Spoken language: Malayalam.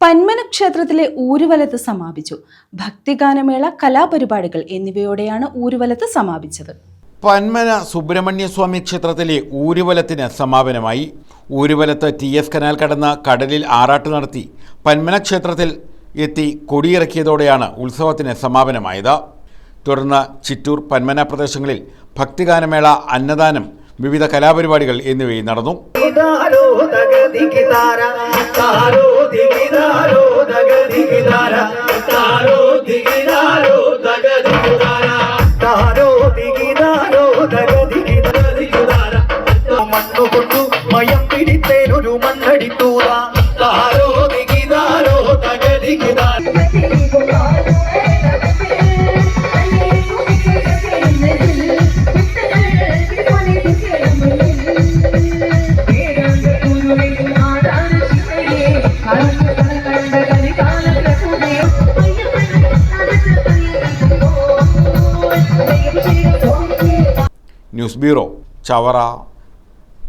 പന്മന ക്ഷേത്രത്തിലെ ഊരുവലത്ത് സമാപിച്ചു. ഭക്തിഗാനമേള, കലാപരിപാടികൾ എന്നിവയോടെയാണ് ഊരുവലത്ത് സമാപിച്ചത്. പന്മന സുബ്രഹ്മണ്യസ്വാമി ക്ഷേത്രത്തിലെ ഊരുവലത്തിന് സമാപനമായി. ഊരുവലത്ത് TS കനാൽ കടന്ന് കടലിൽ ആറാട്ട് നടത്തി പന്മന ക്ഷേത്രത്തിൽ എത്തി കൊടിയിറക്കിയതോടെയാണ് ഉത്സവത്തിന് സമാപനമായത്. തുടർന്ന് ചിറ്റൂർ, പന്മന പ്രദേശങ്ങളിൽ ഭക്തിഗാനമേള, അന്നദാനം, വിവിധ കലാപരിപാടികൾ എന്നിവയും നടന്നു. News bureau, Chavara.